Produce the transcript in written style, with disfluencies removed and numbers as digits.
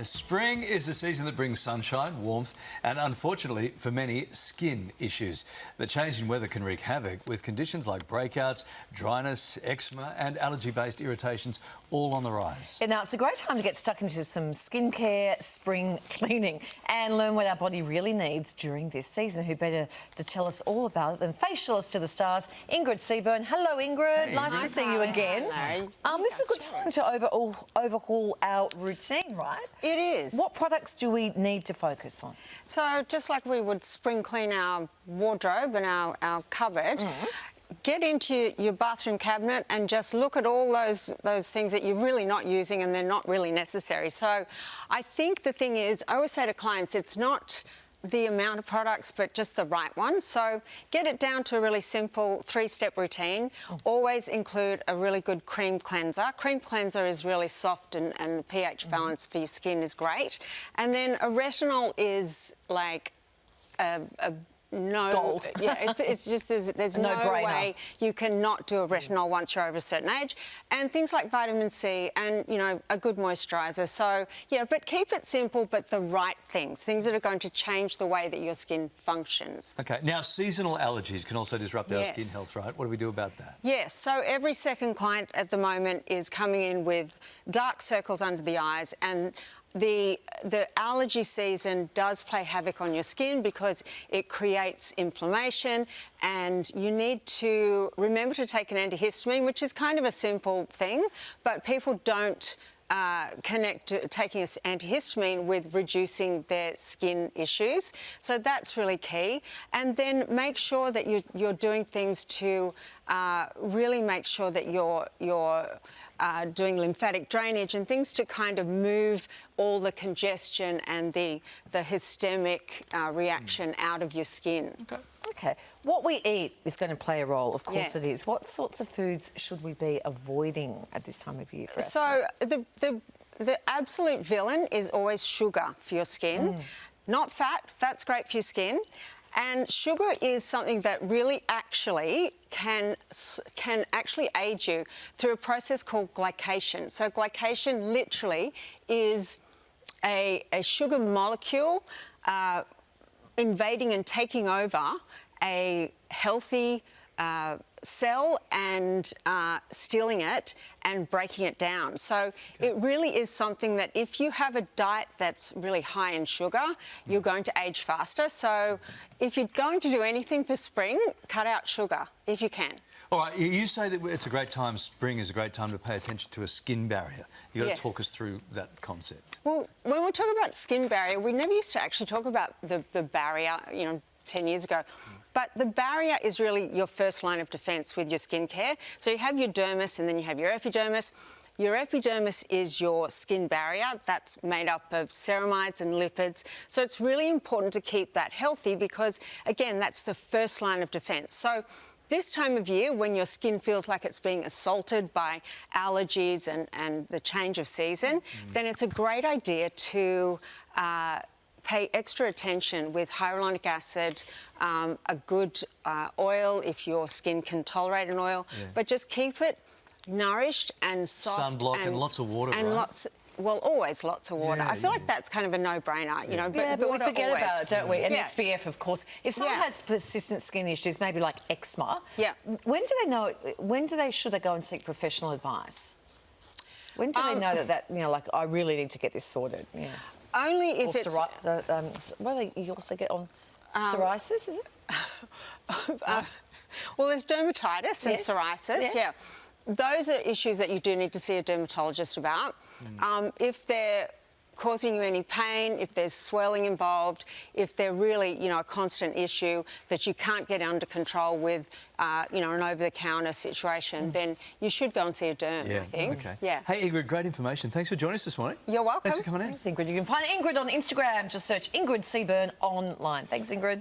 Spring is a season that brings sunshine, warmth and, unfortunately for many, skin issues. The change in weather can wreak havoc with conditions like breakouts, dryness, eczema and allergy-based irritations all on the rise. Now, it's a great time to get stuck into some skincare, spring cleaning and learn what our body really needs during this season. Who better to tell us all about it than facialist to the stars, Ingrid Seaburn. Hello, Ingrid. Hey, nice to see you again. This is a good time to overhaul our routine, right? It is. What products do we need to focus on? So just like we would spring clean our wardrobe and our cupboard, get into your bathroom cabinet and just look at all those things that you're really not using and they're not really necessary. So I think the thing is, I always say to clients, it's not the amount of products, but just the right ones. So get it down to a really simple 3-step routine. Always include a really good cream cleanser. Cream cleanser is really soft and the pH balance for your skin is great. And then a retinol is like a gold. Yeah, it's just there's no way you cannot do a retinol once you're over a certain age. And things like vitamin C and, you know, a good moisturiser. So, yeah, but keep it simple, but the right things that are going to change the way that your skin functions. OK, now seasonal allergies can also disrupt our skin health, right? What do we do about that? Yes, so every second client at the moment is coming in with dark circles under the eyes, and the allergy season does play havoc on your skin because it creates inflammation, and you need to remember to take an antihistamine, which is kind of a simple thing, but people don't connect taking an antihistamine with reducing their skin issues. So that's really key. And then make sure that you're doing things to really make sure that you're doing lymphatic drainage and things to kind of move all the congestion and the histemic reaction out of your skin. Okay. What we eat is going to play a role, of course it is. What sorts of foods should we be avoiding at this time of year? So the absolute villain is always sugar for your skin. Not fat. Fat's great for your skin. And sugar is something that really actually can actually aid you through a process called glycation. So glycation literally is a sugar molecule invading and taking over a healthy cell and stealing it and breaking it down. So it really is something that if you have a diet that's really high in sugar, you're going to age faster. So if you're going to do anything for spring, cut out sugar if you can. All right, you say that it's a great time, spring is a great time to pay attention to a skin barrier. You've got to talk us through that concept. Well, when we talk about skin barrier, we never used to actually talk about the barrier, you know, 10 years ago. But the barrier is really your first line of defence with your skincare. So you have your dermis and then you have your epidermis. Your epidermis is your skin barrier. That's made up of ceramides and lipids. So it's really important to keep that healthy because, again, that's the first line of defence. So this time of year, when your skin feels like it's being assaulted by allergies and the change of season, then it's a great idea to pay extra attention with hyaluronic acid, a good oil if your skin can tolerate an oil, but just keep it nourished and soft. Sunblock and lots of water, right? Well, always lots of water. I feel like that's kind of a no-brainer, you know. But we forget about it, don't we? And SPF, of course. If someone has persistent skin issues, maybe like eczema, when do they know? Should they go and seek professional advice? When do they know that you know, like, I really need to get this sorted? Yeah. Only if it's... well, you also get on psoriasis, is it? Well, there's dermatitis and psoriasis, Those are issues that you do need to see a dermatologist about. If they're causing you any pain, if there's swelling involved, if they're really, you know, a constant issue that you can't get under control with, you know, an over-the-counter situation, then you should go and see a derm, I think. Okay. Hey, Ingrid, great information. Thanks for joining us this morning. You're welcome. Thanks for coming in. Thanks, Ingrid. You can find Ingrid on Instagram. Just search Ingrid Seaburn online. Thanks, Ingrid.